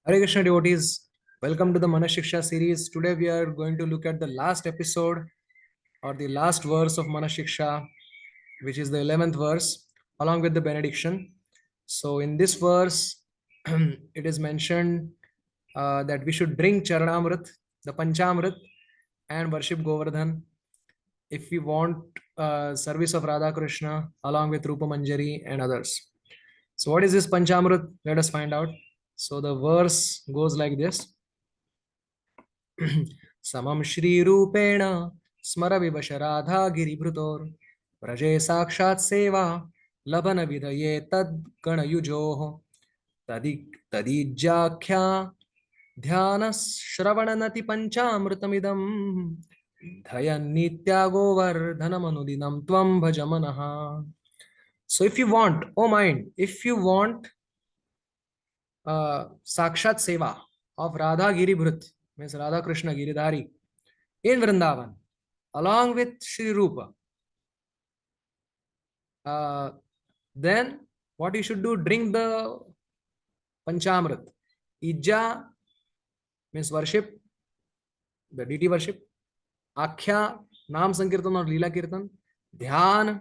Hare Krishna devotees, welcome to the Manah Shiksha series. Today we are going to look at the last episode or the last verse of Manah Shiksha, which is the 11th verse, along with the benediction. So, in this verse, it is mentioned that we should drink Charanamrit, the Panchamrit, and worship Govardhan if we want service of Radha Krishna along with Rupa Manjari and others. So, what is this Panchamrit? Let us find out. So, the verse goes like this. समं श्रीरूपेण स्मर विवश राधा गिरिभृतोर व्रजे साक्षात् सेवा लभन विधये तद्गणयुजोः तदि तदीज्याख्या ध्यान श्रवणनति पंचामृतमिदं धयन्नित्या गोवर्धनमनुदिनं त्वं भज मनः. So if you want, oh mind, if you want sakshat seva of Radha Giribhrut, means Radha Krishna Giridhari in Vrindavan, along with Sri Rupa, then what you should do, drink the Panchamrit. Ija means worship, the deity worship. Akhya, Naam Sankirtan or Leela Kirtan. Dhyan,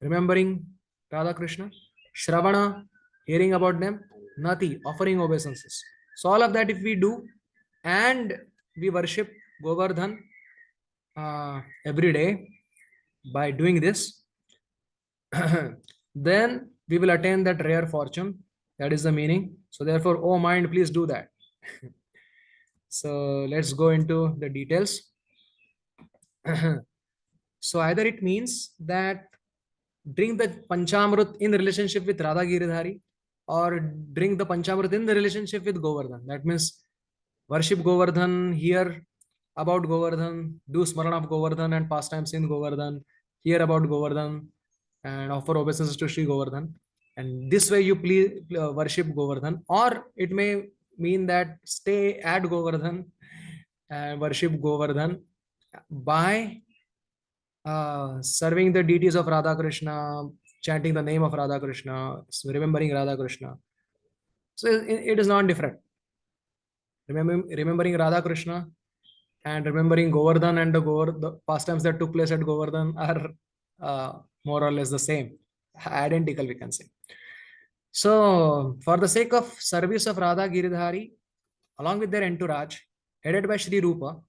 remembering Radha Krishna. Shravana, hearing about them. Nati, offering obeisances. So all of that if we do, and we worship Govardhan every day by doing this, then we will attain that rare fortune. That is the meaning. So therefore, oh mind, please do that. So let's go into the details. So either it means that drink the Panchamrit in relationship with Radha Giridhari, or drink the Panchamrit in the relationship with Govardhan. That means worship Govardhan, hear about Govardhan, do Smaran of Govardhan and pastimes in Govardhan, hear about Govardhan and offer obeisances to Sri Govardhan. And this way you please worship Govardhan. Or it may mean that stay at Govardhan and worship Govardhan by serving the deities of Radha Krishna, chanting the name of Radha Krishna, remembering Radha Krishna. So it is not different. Remembering Radha Krishna and remembering Govardhan and the pastimes that took place at Govardhan are more or less the same, identical, we can say. So, for the sake of service of Radha Giridhari, along with their entourage, headed by Sri Rupa,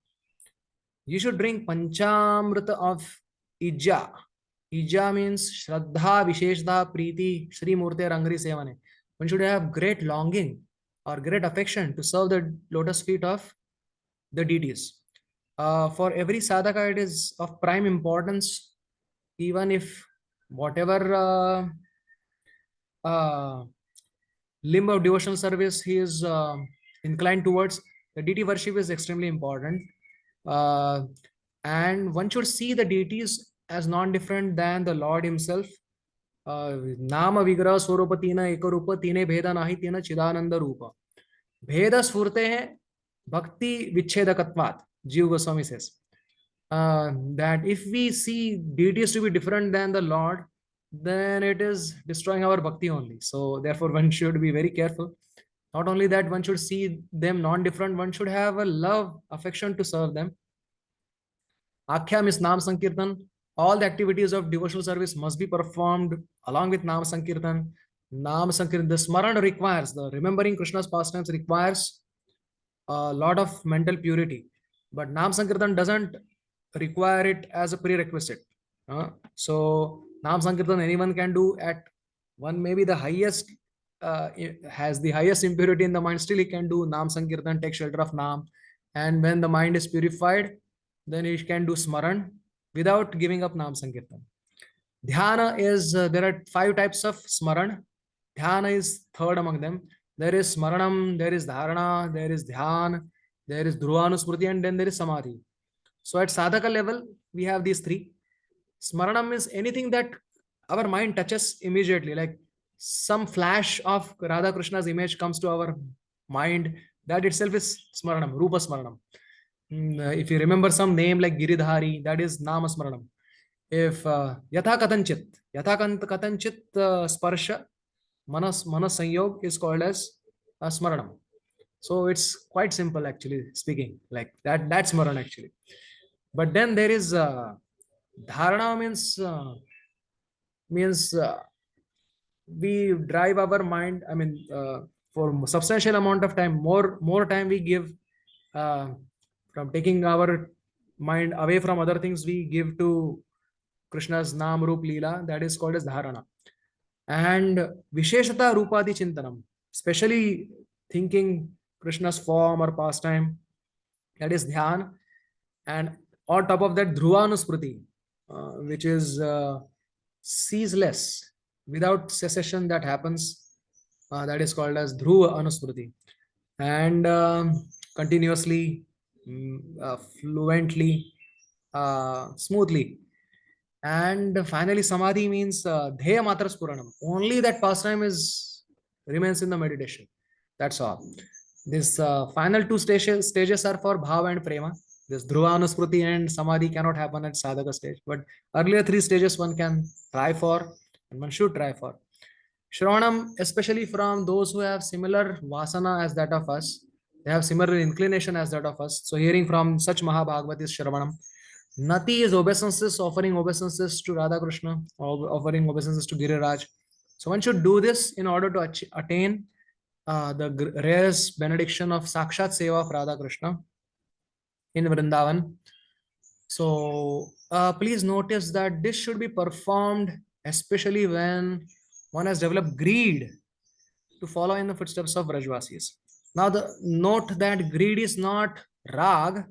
you should drink Panchamrita of Ija. Ija means Shraddha, Visheshdha, Preeti, Sri Murte Rangri Sevane. One should have great longing or great affection to serve the lotus feet of the deities. For every sadhaka, it is of prime importance, even if whatever limb of devotional service he is inclined towards, the deity worship is extremely important. And one should see the deities as non-different than the Lord himself. Nama vigraha swarupatina ekarupa tine bheda nahi tina chidananda rupa. Bheda sfurte hai bhakti vichedakatvat. Jiva Goswami says that if we see deities to be different than the Lord, then it is destroying our bhakti only. So therefore one should be very careful. Not only that, one should see them non-different, one should have a love, affection to serve them. Akhya means Nam Sankirtan. All the activities of devotional service must be performed along with Nam Sankirtan. Nam Sankirtan, the Smaran requires, the remembering Krishna's pastimes requires a lot of mental purity. But Nam Sankirtan doesn't require it as a prerequisite. So Nam Sankirtan anyone can do at one, maybe the highest, has the highest impurity in the mind, still he can do Nam Sankirtan, take shelter of Nam. And when the mind is purified, then he can do Smaran without giving up Nam Sankirtan. Dhyana is, there are 5 types of Smaran. Dhyana is third among them. There is Smaranam, there is Dharana, there is Dhyan, there is Dhruvanusmriti, and then there is Samadhi. So at sadhaka level, we have these 3. Smaranam is anything that our mind touches immediately, like some flash of Radha Krishna's image comes to our mind. That itself is Smaranam, Rupa Smaranam. If you remember some name like Giridhari, that is Nama Smaranam. If Yatha Katanchit Sparsha, Manas Sanyog is called as Smaranam. So it's quite simple actually speaking, like that. That's Maran actually. But then there is dharana means we drive our mind. I mean, for substantial amount of time, more time we give uh, from taking our mind away from other things, we give to Krishna's Nam Roop Leela. That is called as dharana. And Visheshata Rupadi Chintanam, especially thinking Krishna's form or pastime, that is dhyan. And on top of that, Dhruvanusmriti, which is ceaseless, without cessation that happens, that is called as Dhruva Anusmriti. And continuously, fluently, smoothly. And finally, samadhi means dheya matra spuranam. Only that pastime is remains in the meditation. That's all. This final two stages are for bhava and prema. This dhruva anusmriti and samadhi cannot happen at sadhaka stage, but earlier three stages one can try for, and one should try for. Shravanam, especially from those who have similar vasana as that of us, they have similar inclination as that of us. So hearing from such Mahabhagavat is Shravanam. Nati is obeisances, offering obeisances to Radha Krishna, or offering obeisances to Giriraj. So one should do this in order to attain the rarest benediction of Sakshat Seva of Radha Krishna in Vrindavan. So please notice that this should be performed especially when one has developed greed to follow in the footsteps of Brajvasis. Now, the note that greed is not rag,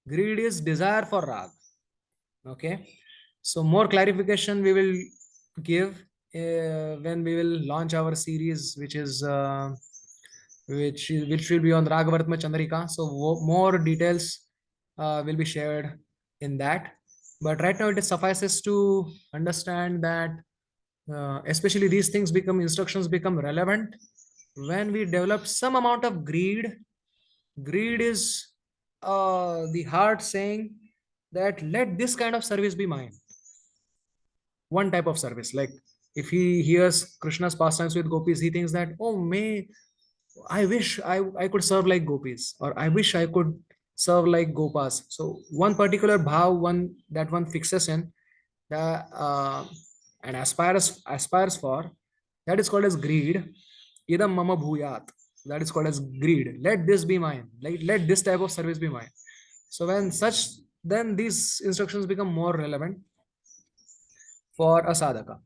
greed is desire for rag. Okay, so more clarification we will give when we will launch our series, which will be on Ragavartma Chandrika. So more details will be shared in that. But right now it suffices to understand that especially these things become instructions become relevant when we develop some amount of greed. Greed is the heart saying that let this kind of service be mine. One type of service, like if he hears Krishna's pastimes with gopis, he thinks that, oh, may I wish I could serve like gopis, or I wish I could serve like gopas. So one particular bhav, one that one fixes in the and aspires for, that is called as greed. Idam mama bhuyat, that is called as greed. Let this be mine, like let this type of service be mine. So when such, then these instructions become more relevant for a sadhaka.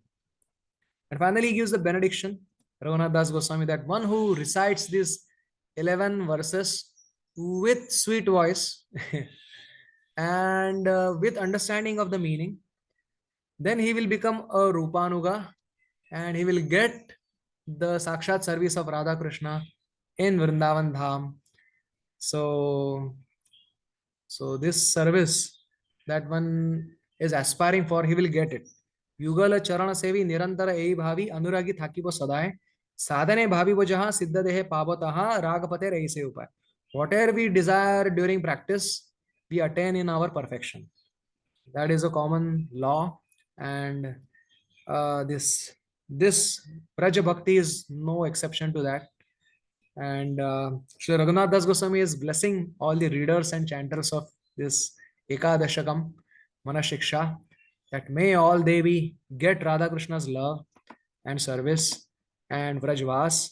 And finally, he gives the benediction, Raghunath Das Goswami, that one who recites these 11 verses with sweet voice and with understanding of the meaning, then he will become a Rupanuga and he will get the Sakshat service of Radha Krishna in Vrindavan Dham. So, so this service that one is aspiring for, he will get it. युगल चरण सेवी निरंतर ए भावी अनुरागी थाकी वो सदाए साधने भावी वो जहां सिद्ध देह पावतः रागपते रही से उपाय. Whatever we desire during practice, we attain in our perfection. That is a common law, and this Braja Bhakti is no exception to that. And Sri Raghunath Das Goswami is blessing all the readers and chanters of this Ekadashakam Manashiksha, that may all Devi get Radha Krishna's love and service and Vrajvas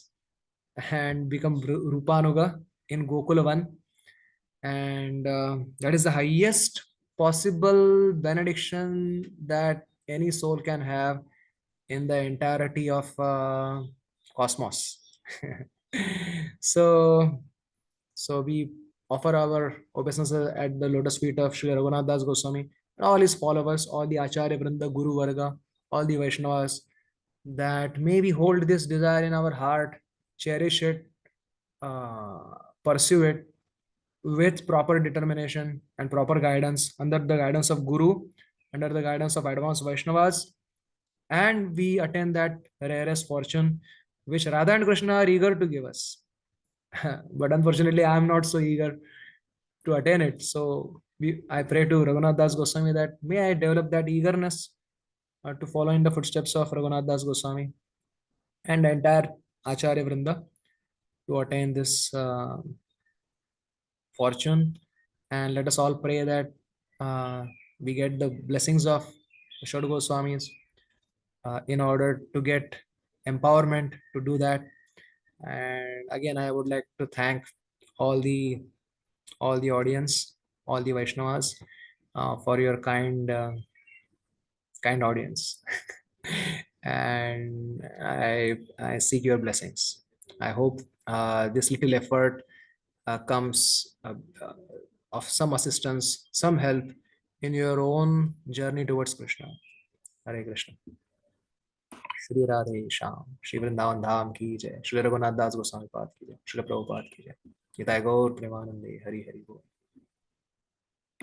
and become Rupanuga in Gokulavan. And that is the highest possible benediction that any soul can have in the entirety of cosmos. so so we offer our obeisances at the lotus feet of Sri Raghunath Das Goswami and all his followers, all the Acharya Vrinda, Guru Varga, all the Vaishnavas, that may we hold this desire in our heart, cherish it, pursue it with proper determination and proper guidance, under the guidance of Guru, under the guidance of advanced Vaishnavas, and we attain that rarest fortune which Radha and Krishna are eager to give us. But unfortunately, I am not so eager to attain it. So I pray to Raghunath Das Goswami that may I develop that eagerness to follow in the footsteps of Raghunath Das Goswami and the entire Acharya Vrinda, to attain this fortune. And let us all pray that we get the blessings of Shad Goswamis in order to get empowerment to do that. And again, I would like to thank all the audience, all the Vaishnavas, for your kind audience. And I seek your blessings. I hope this little effort comes of some assistance, some help in your own journey towards Krishna. Hare Krishna. Shri Radhe Shyam, Shri Vrindavan धाम की जय, श्री रघुनाथ दास गोस्वामी पाद की जय, श्री प्रभुपाद की जय। गीता गौर प्रेमानंदे, हरि हरि बोल।